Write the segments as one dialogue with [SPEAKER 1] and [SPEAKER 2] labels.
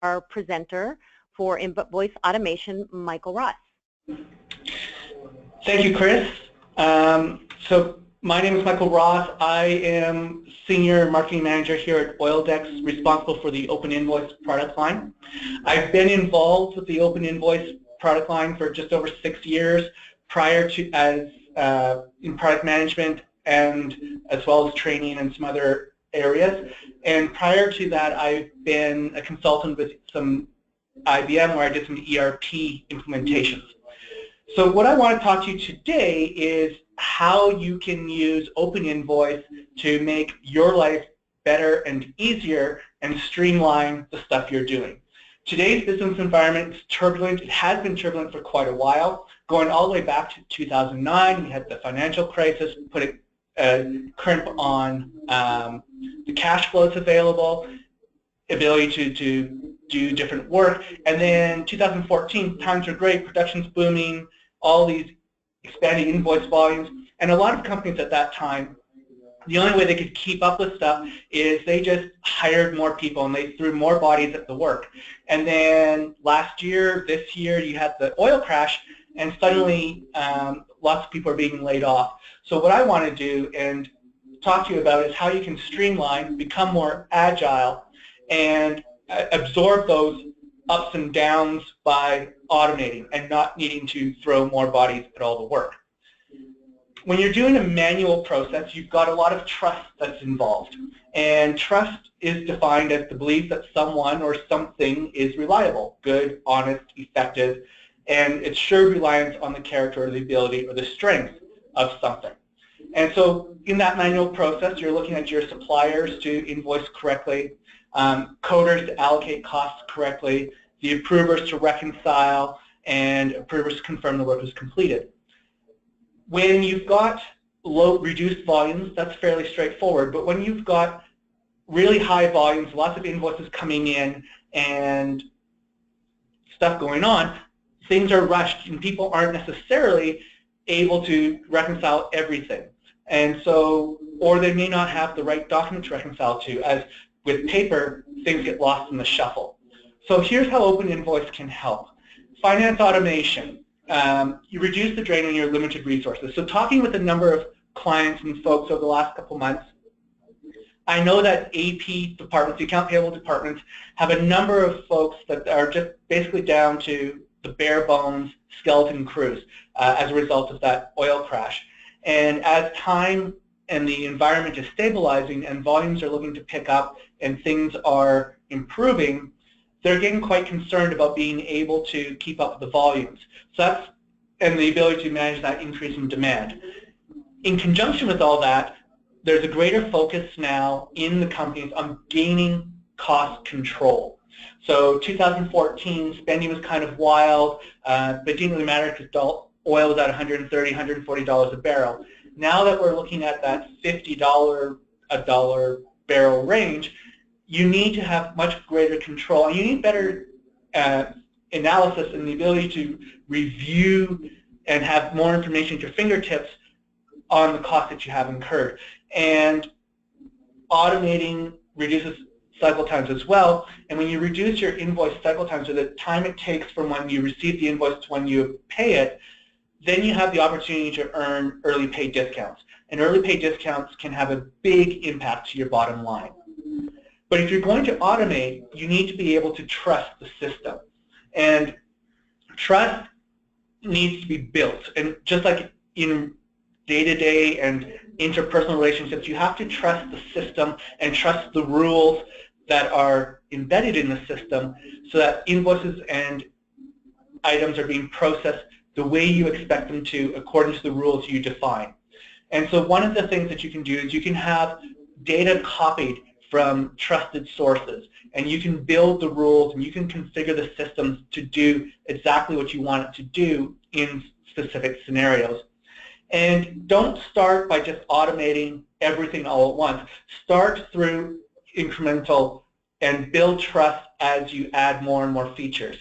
[SPEAKER 1] our presenter for invoice automation, Michael Ross.
[SPEAKER 2] Thank you, Chris. So my name is Michael Ross. I am Senior Marketing Manager here at Oildex, responsible for the OpenInvoice product line. I've been involved with the OpenInvoice product line for just over 6 years, prior to in product management and as well as training and some other areas. And prior to that, I've been a consultant with some IBM where I did some ERP implementations. So what I want to talk to you today is how you can use OpenInvoice to make your life better and easier and streamline the stuff you're doing. Today's business environment is turbulent. It has been turbulent for quite a while, going all the way back to 2009. We had the financial crisis, put a crimp on the cash flows available, ability to do different work. And then 2014, times were great, production's booming, all these expanding invoice volumes. And a lot of companies at that time, the only way they could keep up with stuff is they just hired more people and they threw more bodies at the work. And then last year, this year, you had the oil crash, and suddenly lots of people are being laid off. So what I want to do and talk to you about is how you can streamline, become more agile, and absorb those ups and downs by automating and not needing to throw more bodies at all the work. When you're doing a manual process, you've got a lot of trust that's involved. And trust is defined as the belief that someone or something is reliable, good, honest, effective, and it's sure reliance on the character or the ability or the strength of something. And so in that manual process, you're looking at your suppliers to invoice correctly, coders to allocate costs correctly, the approvers to reconcile, and approvers to confirm the work was completed. When you've got reduced volumes, that's fairly straightforward. But when you've got really high volumes, lots of invoices coming in, and stuff going on, things are rushed, and people aren't necessarily able to reconcile everything. And so, or they may not have the right document to reconcile to. As with paper, things get lost in the shuffle. So here's how OpenInvoice can help. Finance automation. You reduce the drain on your limited resources. So talking with a number of clients and folks over the last couple months, I know that AP departments, the account payable departments, have a number of folks that are just basically down to the bare bones skeleton crews as a result of that oil crash. And as time and the environment is stabilizing and volumes are looking to pick up and things are improving, they're getting quite concerned about being able to keep up with the volumes. So that's, and the ability to manage that increase in demand. In conjunction with all that, there's a greater focus now in the companies on gaining cost control. So 2014, spending was kind of wild, but it didn't really matter because oil was at $130, $140 a barrel. Now that we're looking at that $50 a barrel range, you need to have much greater control, and you need better analysis and the ability to review and have more information at your fingertips on the cost that you have incurred. And automating reduces cycle times as well, and when you reduce your invoice cycle times, or the time it takes from when you receive the invoice to when you pay it, then you have the opportunity to earn early pay discounts. And early pay discounts can have a big impact to your bottom line. But if you're going to automate, you need to be able to trust the system. And trust needs to be built. And just like in day-to-day and interpersonal relationships, you have to trust the system and trust the rules that are embedded in the system so that invoices and items are being processed the way you expect them to according to the rules you define. And so one of the things that you can do is you can have data copied from trusted sources, and you can build the rules and you can configure the systems to do exactly what you want it to do in specific scenarios. And don't start by just automating everything all at once. Start through incremental and build trust as you add more and more features.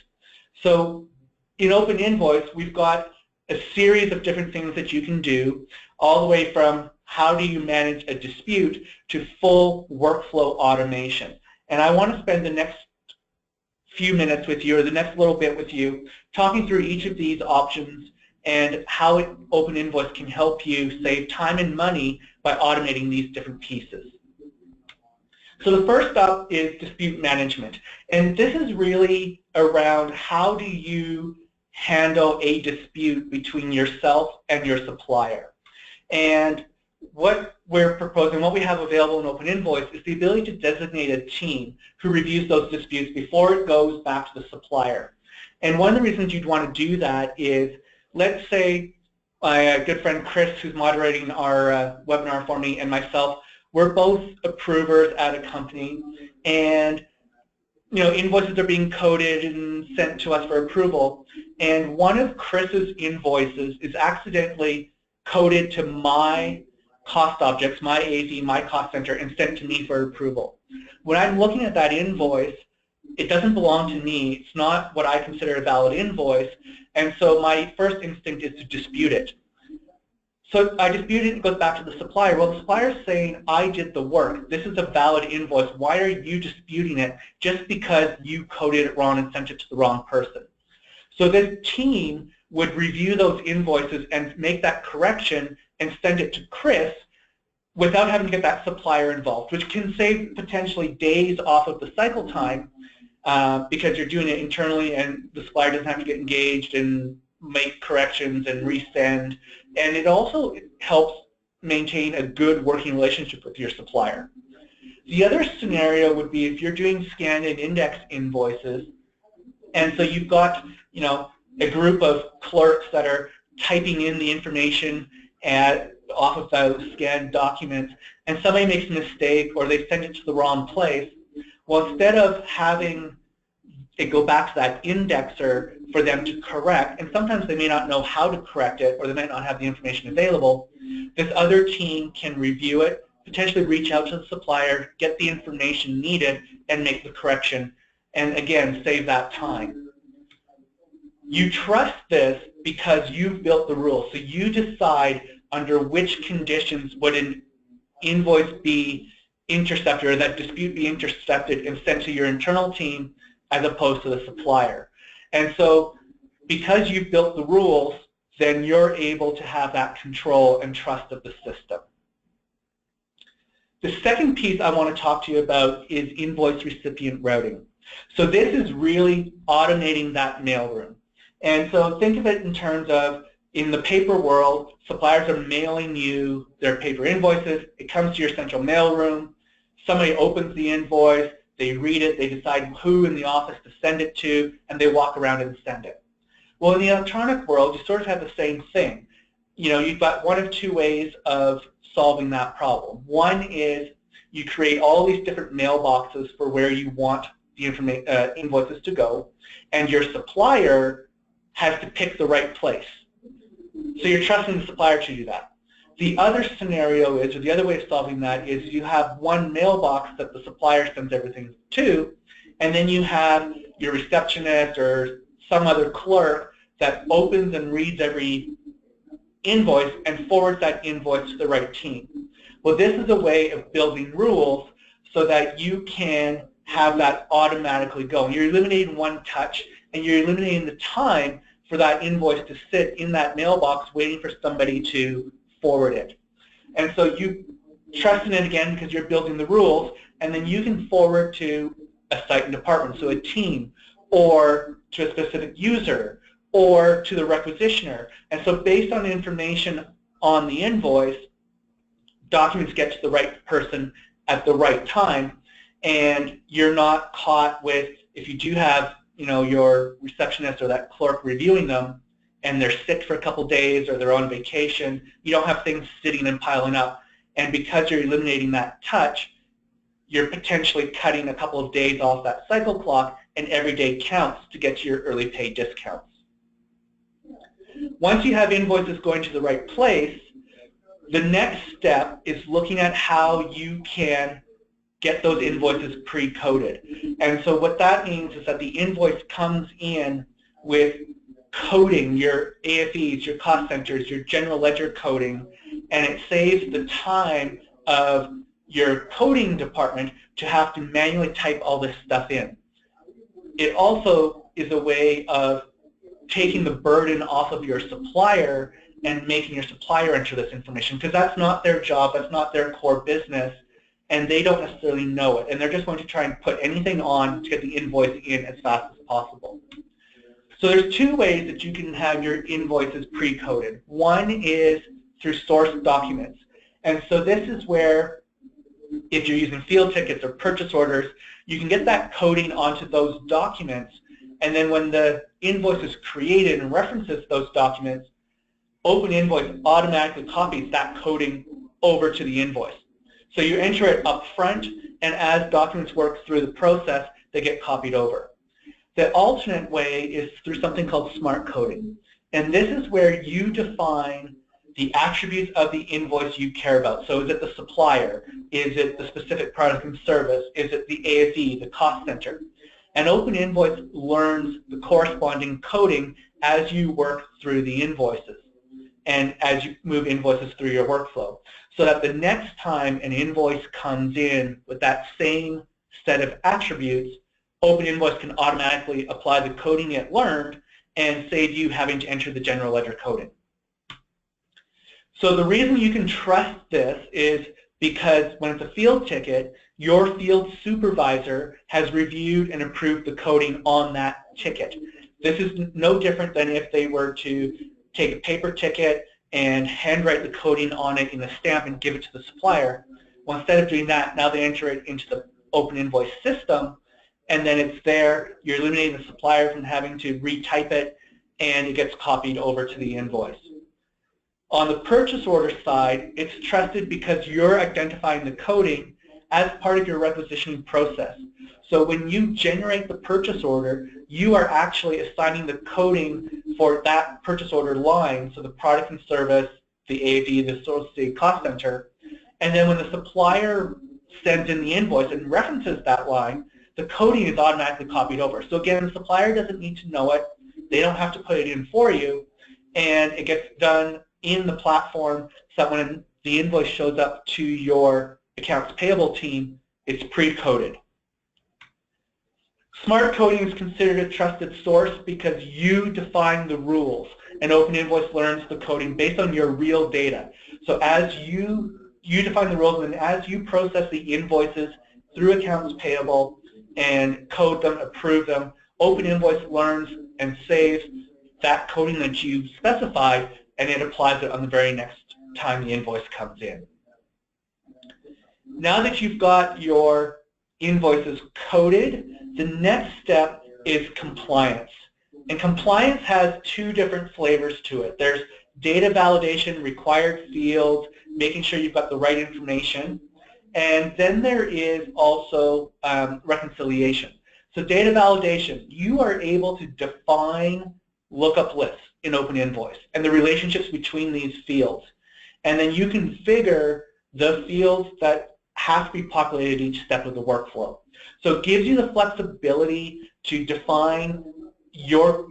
[SPEAKER 2] So in OpenInvoice, we've got a series of different things that you can do, all the way from how do you manage a dispute to full workflow automation. And I want to spend the next few minutes with you, or the next little bit with you, talking through each of these options and how OpenInvoice can help you save time and money by automating these different pieces. So the first up is dispute management. And this is really around how do you handle a dispute between yourself and your supplier. And what we're proposing, what we have available in OpenInvoice is the ability to designate a team who reviews those disputes before it goes back to the supplier. And one of the reasons you'd want to do that is, let's say my good friend Chris, who's moderating our webinar for me, and myself, we're both approvers at a company, and invoices are being coded and sent to us for approval, and one of Chris's invoices is accidentally coded to my cost objects, my AZ, my cost center, and sent to me for approval. When I'm looking at that invoice, it doesn't belong to me. It's not what I consider a valid invoice, and so my first instinct is to dispute it. So I dispute it, it goes back to the supplier. Well, the supplier is saying, I did the work. This is a valid invoice. Why are you disputing it just because you coded it wrong and sent it to the wrong person? So this team would review those invoices and make that correction and send it to Chris without having to get that supplier involved, which can save potentially days off of the cycle time because you're doing it internally and the supplier doesn't have to get engaged and make corrections and resend. And it also helps maintain a good working relationship with your supplier. The other scenario would be if you're doing scanned and indexed invoices, and so you've got a group of clerks that are typing in the information off of those scanned documents, and somebody makes a mistake or they send it to the wrong place. Well, instead of having it go back to that indexer for them to correct, and sometimes they may not know how to correct it or they might not have the information available, this other team can review it, potentially reach out to the supplier, get the information needed, and make the correction, and again, save that time. You trust this because you've built the rules, so you decide under which conditions would an invoice be intercepted or that dispute be intercepted and sent to your internal team as opposed to the supplier. And so because you've built the rules, then you're able to have that control and trust of the system. The second piece I want to talk to you about is invoice recipient routing. So this is really automating that mailroom. And so think of it in terms of, in the paper world, suppliers are mailing you their paper invoices. It comes to your central mailroom. Somebody opens the invoice. They read it, they decide who in the office to send it to, and they walk around and send it. Well, in the electronic world, you sort of have the same thing. You've got one of two ways of solving that problem. One is you create all these different mailboxes for where you want the invoices to go, and your supplier has to pick the right place. So you're trusting the supplier to do that. The other scenario is, or the other way of solving that is, you have one mailbox that the supplier sends everything to, and then you have your receptionist or some other clerk that opens and reads every invoice and forwards that invoice to the right team. Well, this is a way of building rules so that you can have that automatically go. And you're eliminating one touch, and you're eliminating the time for that invoice to sit in that mailbox waiting for somebody to forward it. And so you trust in it again because you're building the rules, and then you can forward to a site and department, so a team, or to a specific user, or to the requisitioner. And so based on the information on the invoice, documents get to the right person at the right time, and you're not caught with, if you do have your receptionist or that clerk reviewing them, and they're sick for a couple days or they're on vacation, you don't have things sitting and piling up. And because you're eliminating that touch, you're potentially cutting a couple of days off that cycle clock, and every day counts to get to your early pay discounts. Once you have invoices going to the right place, the next step is looking at how you can get those invoices pre-coded. And so what that means is that the invoice comes in with coding, your AFEs, your cost centers, your general ledger coding, and it saves the time of your coding department to have to manually type all this stuff in. it also is a way of taking the burden off of your supplier and making your supplier enter this information, because that's not their job, that's not their core business, and they don't necessarily know it. And they're just going to try and put anything on to get the invoice in as fast as possible. So there's two ways that you can have your invoices pre-coded. One is through source documents. And so this is where, if you're using field tickets or purchase orders, you can get that coding onto those documents, and then when the invoice is created and references those documents, OpenInvoice automatically copies that coding over to the invoice. So you enter it up front, and as documents work through the process, they get copied over. The alternate way is through something called smart coding. And this is where you define the attributes of the invoice you care about. So is it the supplier? Is it the specific product and service? Is it the AFE, the cost center? And OpenInvoice learns the corresponding coding as you work through the invoices and as you move invoices through your workflow, so that the next time an invoice comes in with that same set of attributes, OpenInvoice can automatically apply the coding it learned and save you having to enter the general ledger coding. So the reason you can trust this is because when it's a field ticket, your field supervisor has reviewed and approved the coding on that ticket. This is no different than if they were to take a paper ticket and handwrite the coding on it in a stamp and give it to the supplier. Well, instead of doing that, now they enter it into the OpenInvoice system, and then it's there. You're eliminating the supplier from having to retype it, and it gets copied over to the invoice. On the purchase order side, it's trusted because you're identifying the coding as part of your requisitioning process. So when you generate the purchase order, you are actually assigning the coding for that purchase order line, so the product and service, the AV, the source, the cost center, and then when the supplier sends in the invoice and references that line, the coding is automatically copied over. So again, the supplier doesn't need to know it. They don't have to put it in for you, and it gets done in the platform so that when the invoice shows up to your accounts payable team, it's pre-coded. Smart coding is considered a trusted source because you define the rules, and OpenInvoice learns the coding based on your real data. So as you define the rules, and as you process the invoices through accounts payable and code them, approve them, OpenInvoice learns and saves that coding that you specified, and it applies it on the very next time the invoice comes in. Now that you've got your invoices coded, the next step is compliance. And compliance has two different flavors to it. There's data validation, required fields, making sure you've got the right information. And then there is also reconciliation. So data validation, you are able to define lookup lists in OpenInvoice and the relationships between these fields. And then you configure the fields that have to be populated each step of the workflow. So it gives you the flexibility to define your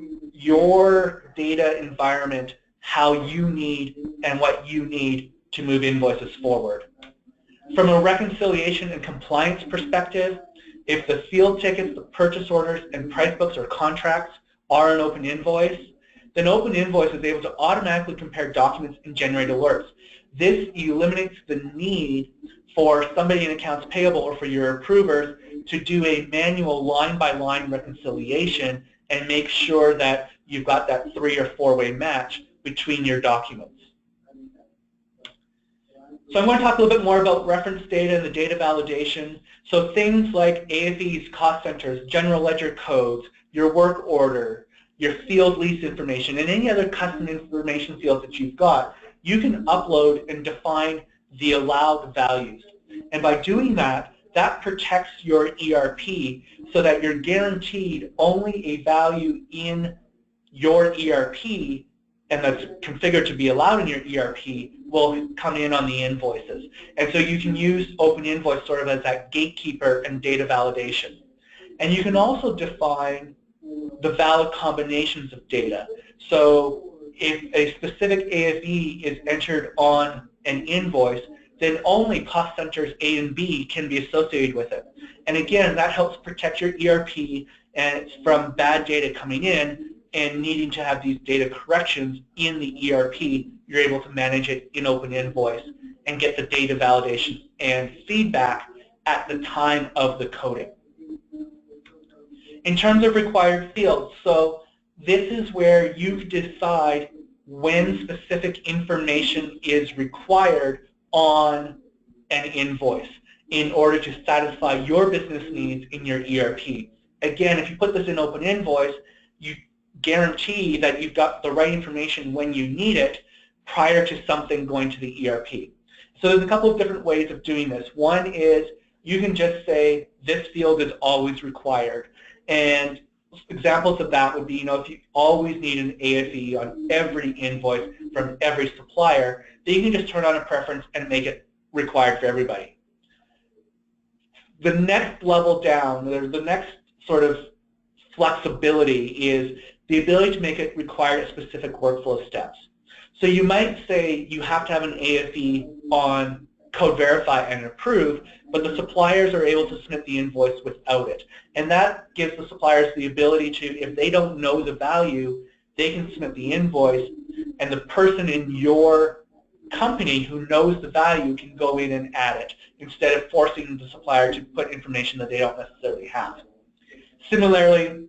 [SPEAKER 2] data environment, how you need and what you need to move invoices forward. From a reconciliation and compliance perspective, if the field tickets, the purchase orders, and price books or contracts are an OpenInvoice, then OpenInvoice is able to automatically compare documents and generate alerts. This eliminates the need for somebody in accounts payable or for your approvers to do a manual line-by-line reconciliation and make sure that you've got that 3- or 4-way match between your documents. So I'm going to talk a little bit more about reference data and the data validation. So things like AFEs, cost centers, general ledger codes, your work order, your field lease information, and any other custom information fields that you've got, you can upload and define the allowed values. And by doing that, that protects your ERP so that you're guaranteed only a value in your ERP, and that's configured to be allowed in your ERP, will come in on the invoices. And so you can use OpenInvoice sort of as that gatekeeper and data validation. And you can also define the valid combinations of data. So if a specific AFE is entered on an invoice, then only cost centers A and B can be associated with it. And again, that helps protect your ERP and it's from bad data coming in and needing to have these data corrections in the ERP, you're able to manage it in OpenInvoice and get the data validation and feedback at the time of the coding. In terms of required fields, so this is where you decide when specific information is required on an invoice in order to satisfy your business needs in your ERP. Again, if you put this in OpenInvoice, you guarantee that you've got the right information when you need it prior to something going to the ERP. So there's a couple of different ways of doing this. One is you can just say this field is always required. And examples of that would be, if you always need an AFE on every invoice from every supplier, then you can just turn on a preference and make it required for everybody. The next level down, the next sort of flexibility is the ability to make it required at specific workflow steps. So you might say you have to have an AFE on code verify and approve, but the suppliers are able to submit the invoice without it. And that gives the suppliers the ability to, if they don't know the value, they can submit the invoice, and the person in your company who knows the value can go in and add it, instead of forcing the supplier to put information that they don't necessarily have. Similarly,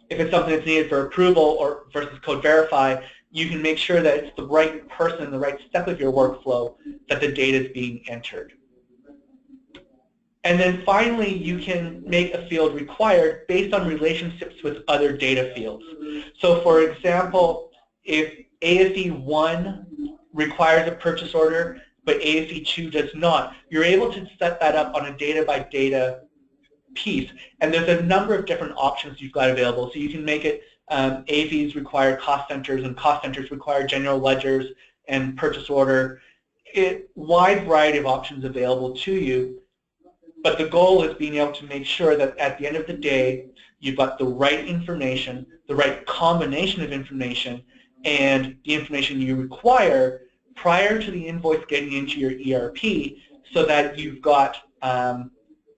[SPEAKER 2] if it's something that's needed for approval or versus code verify, you can make sure that it's the right person, the right step of your workflow, that the data is being entered. And then finally, you can make a field required based on relationships with other data fields. So for example, if AFE1 requires a purchase order, but AFE2 does not, you're able to set that up on a data-by-data piece. And there's a number of different options you've got available. So you can make it AFEs require cost centers, and cost centers require general ledgers and purchase order. Wide variety of options available to you. But the goal is being able to make sure that at the end of the day, you've got the right information, the right combination of information, and the information you require prior to the invoice getting into your ERP, so that you've got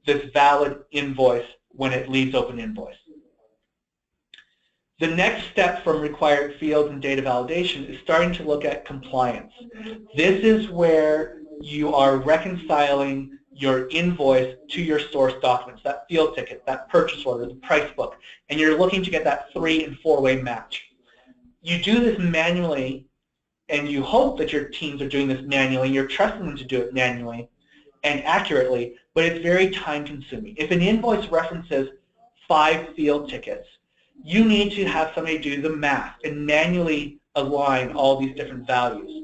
[SPEAKER 2] this valid invoice when it leaves OpenInvoice. The next step from required fields and data validation is starting to look at compliance. This is where you are reconciling your invoice to your source documents, that field ticket, that purchase order, the price book, and you're looking to get that 3- and 4-way match. You do this manually, and you hope that your teams are doing this manually, you're trusting them to do it manually and accurately, but it's very time-consuming. If an invoice references 5 field tickets, you need to have somebody do the math and manually align all these different values.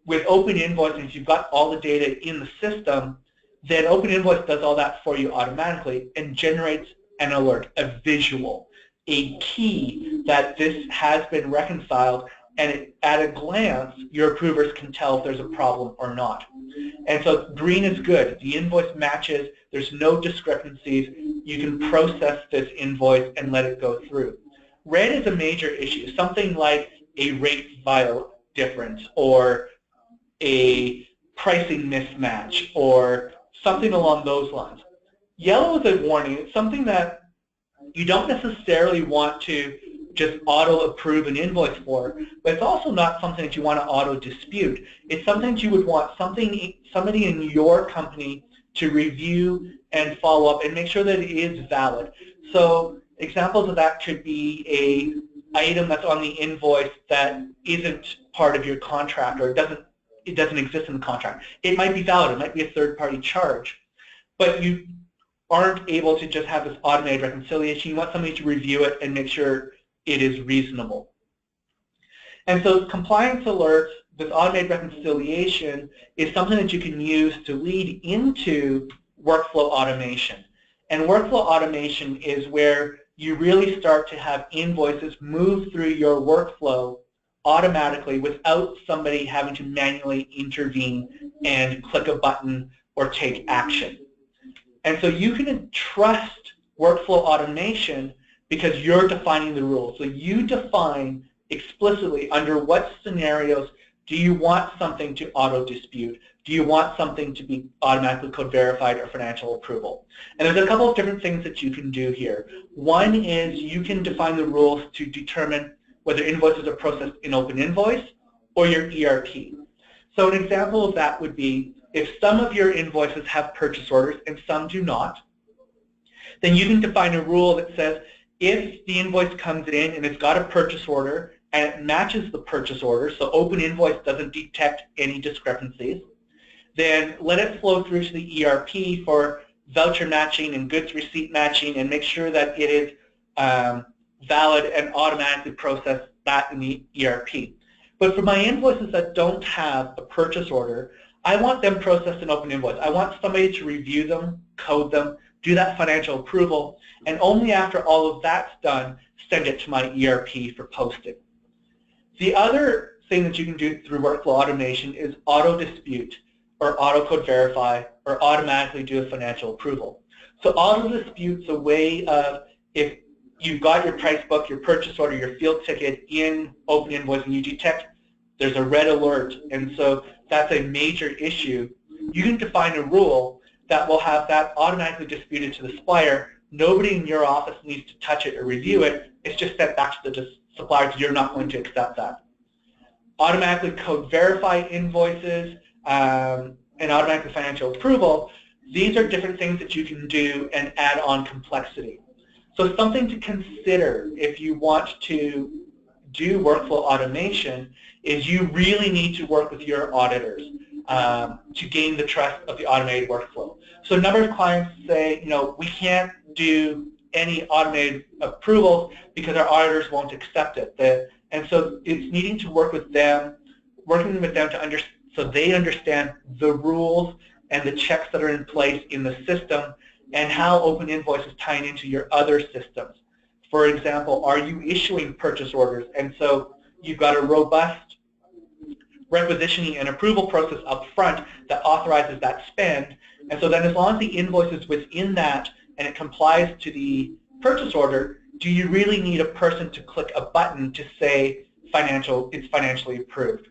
[SPEAKER 2] With OpenInvoice, if you've got all the data in the system, then OpenInvoice does all that for you automatically and generates an alert, a visual, a key that this has been reconciled, and at a glance, your approvers can tell if there's a problem or not. And so green is good. The invoice matches. There's no discrepancies. You can process this invoice and let it go through. Red is a major issue, something like a rate file difference or a pricing mismatch or something along those lines. Yellow is a warning. It's something that you don't necessarily want to just auto-approve an invoice for, but it's also not something that you want to auto-dispute. It's something that you would want somebody in your company to review and follow up and make sure that it is valid. So examples of that could be an item that's on the invoice that isn't part of your contract, or it doesn't exist in the contract. It might be valid. It might be a third-party charge, but you aren't able to just have this automated reconciliation. You want somebody to review it and make sure it is reasonable. And so compliance alerts, this automated reconciliation, is something that you can use to lead into workflow automation. And workflow automation is where you really start to have invoices move through your workflow automatically without somebody having to manually intervene and click a button or take action. And so you can trust workflow automation because you're defining the rules. So you define explicitly under what scenarios do you want something to auto-dispute? do you want something to be automatically code verified or financial approval? And there's a couple of different things that you can do here. One is you can define the rules to determine whether invoices are processed in OpenInvoice or your ERP. So an example of that would be if some of your invoices have purchase orders and some do not, then you can define a rule that says if the invoice comes in and it's got a purchase order and it matches the purchase order, so OpenInvoice doesn't detect any discrepancies, then let it flow through to the ERP for voucher matching and goods receipt matching and make sure that it is valid and automatically process that in the ERP. But for my invoices that don't have a purchase order, I want them processed in OpenInvoice. I want somebody to review them, code them, do that financial approval, and only after all of that's done, send it to my ERP for posting. The other thing that you can do through workflow automation is auto-dispute or auto-code verify or automatically do a financial approval. So auto-dispute's a way of if you've got your price book, your purchase order, your field ticket in OpenInvoice and you detect there's a red alert and so that's a major issue, you can define a rule that will have that automatically disputed to the supplier. Nobody in your office needs to touch it or review it. It's just sent back to the supplier because you're not going to accept that. Automatically code verify invoices and automatically financial approval, these are different things that you can do and add on complexity. So something to consider if you want to do workflow automation is you really need to work with your auditors to gain the trust of the automated workflow. So a number of clients say, we can't do any automated approvals because our auditors won't accept it. And so it's needing to work with them, working with them to so they understand the rules and the checks that are in place in the system and how OpenInvoice is tying into your other systems. For example, are you issuing purchase orders? And so you've got a robust requisitioning and approval process up front that authorizes that spend. And so then as long as the invoice is within that and it complies to the purchase order, do you really need a person to click a button to say it's financially approved?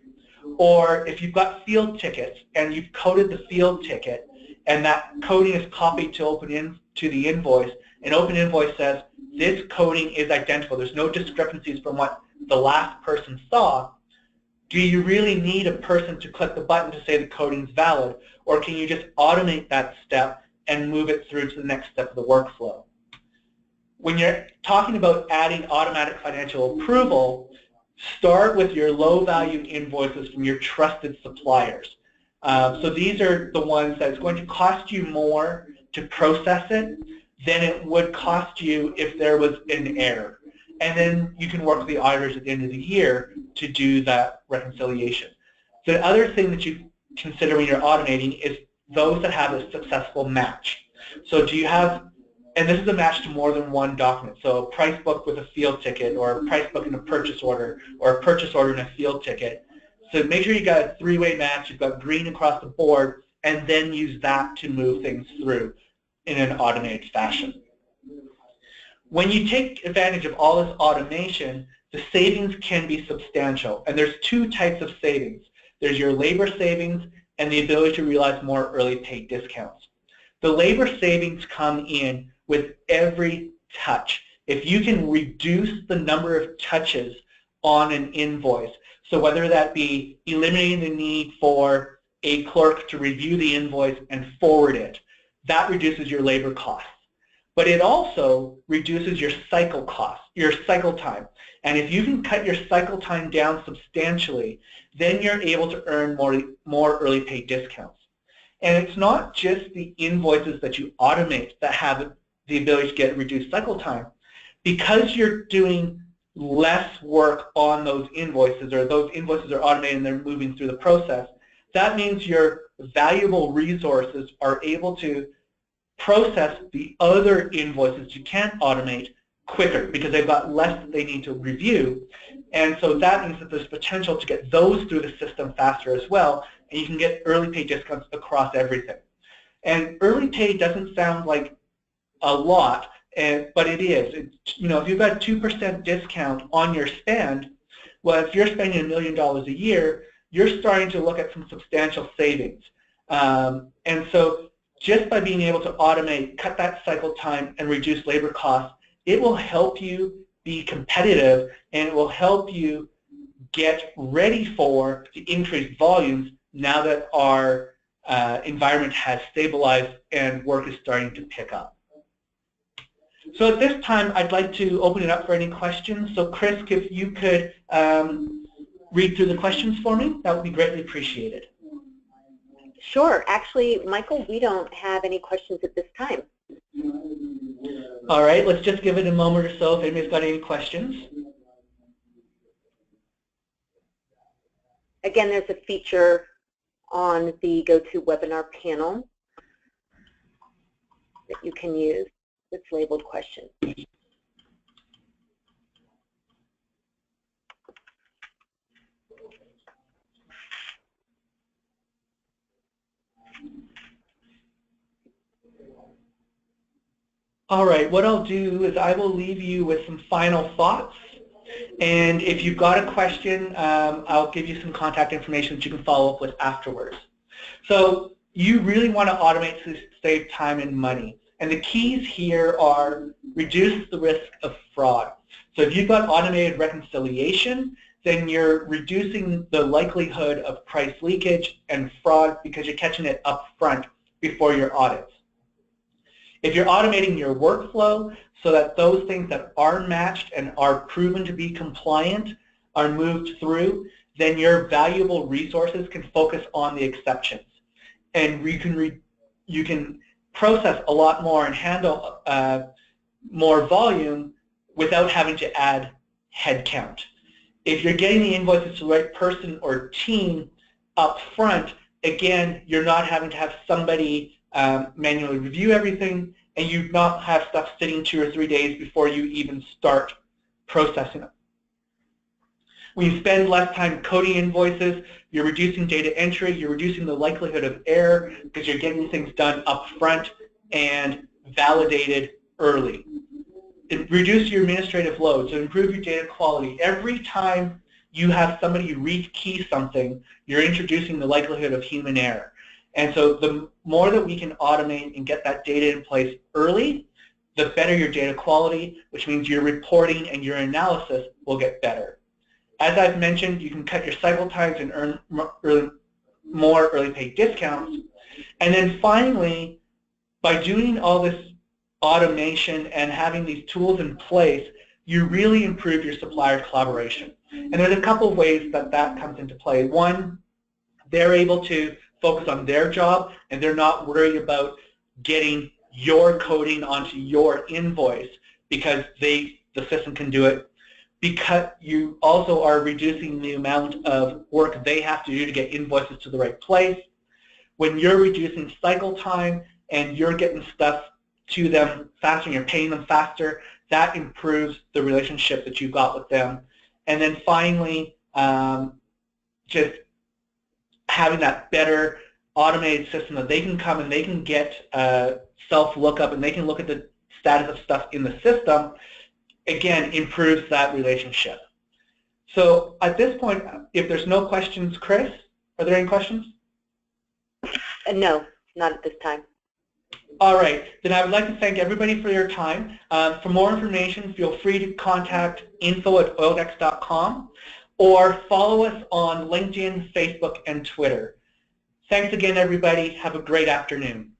[SPEAKER 2] Or if you've got field tickets and you've coded the field ticket and that coding is copied to the invoice and OpenInvoice says this coding is identical, there's no discrepancies from what the last person saw, do you really need a person to click the button to say the coding is valid, or can you just automate that step and move it through to the next step of the workflow? When you're talking about adding automatic financial approval, start with your low-value invoices from your trusted suppliers. So these are the ones that it's going to cost you more to process it than it would cost you if there was an error. And then you can work with the auditors at the end of the year to do that reconciliation. The other thing that you consider when you're automating is those that have a successful match. So do you have, and this is a match to more than one document, so a price book with a field ticket, or a price book and a purchase order, or a purchase order and a field ticket. So make sure you got a three-way match, you've got green across the board, and then use that to move things through in an automated fashion. When you take advantage of all this automation, the savings can be substantial, and there's two types of savings. There's your labor savings and the ability to realize more early pay discounts. The labor savings come in with every touch. If you can reduce the number of touches on an invoice, so whether that be eliminating the need for a clerk to review the invoice and forward it, that reduces your labor costs. But it also reduces your cycle costs, your cycle time. And if you can cut your cycle time down substantially, then you're able to earn more early pay discounts. And it's not just the invoices that you automate that have the ability to get reduced cycle time. Because you're doing less work on those invoices, or those invoices are automated and they're moving through the process, that means your valuable resources are able to process the other invoices you can't automate quicker because they've got less that they need to review. And so that means that there's potential to get those through the system faster as well, and you can get early pay discounts across everything. And early pay doesn't sound like a lot, but it is. If you've got a 2% discount on your spend, well, if you're spending $1 million a year, you're starting to look at some substantial savings. And so just by being able to automate, cut that cycle time, and reduce labor costs, it will help you be competitive, and it will help you get ready for the increased volumes now that our environment has stabilized and work is starting to pick up. So at this time, I'd like to open it up for any questions. So Chris, if you could read through the questions for me, that would be greatly appreciated.
[SPEAKER 1] Sure. Actually, Michael, we don't have any questions at this time.
[SPEAKER 2] All right, let's just give it a moment or so if anybody's got any questions.
[SPEAKER 1] Again, there's a feature on the GoToWebinar panel that you can use. It's labeled questions.
[SPEAKER 2] All right, what I'll do is I will leave you with some final thoughts. And if you've got a question, I'll give you some contact information that you can follow up with afterwards. So you really want to automate to save time and money. And the keys here are reduce the risk of fraud. So if you've got automated reconciliation, then you're reducing the likelihood of price leakage and fraud because you're catching it up front before your audits. If you're automating your workflow so that those things that are matched and are proven to be compliant are moved through, then your valuable resources can focus on the exceptions. And you can process a lot more and handle more volume without having to add headcount. If you're getting the invoices to the right person or team up front, again, you're not having to have somebody manually review everything, and you not have stuff sitting 2 or 3 days before you even start processing it. When you spend less time coding invoices, you're reducing data entry, you're reducing the likelihood of error because you're getting things done up front and validated early. Reduce your administrative load, so improve your data quality. Every time you have somebody rekey something, you're introducing the likelihood of human error. And so the more that we can automate and get that data in place early, the better your data quality, which means your reporting and your analysis will get better. As I've mentioned, you can cut your cycle times and earn more early pay discounts. And then finally, by doing all this automation and having these tools in place, you really improve your supplier collaboration. And there's a couple of ways that that comes into play. One, they're able to focus on their job, and they're not worried about getting your coding onto your invoice because the system can do it. Because you also are reducing the amount of work they have to do to get invoices to the right place. When you're reducing cycle time and you're getting stuff to them faster and you're paying them faster, that improves the relationship that you've got with them. And then finally, just having that better automated system that they can come and they can get self-lookup and they can look at the status of stuff in the system, again, improves that relationship. So at this point, if there's no questions, Chris, are there any questions?
[SPEAKER 1] No, not at this time.
[SPEAKER 2] All right, then I would like to thank everybody for your time. For more information, feel free to contact info@oildex.com or follow us on LinkedIn, Facebook, and Twitter. Thanks again, everybody. Have a great afternoon.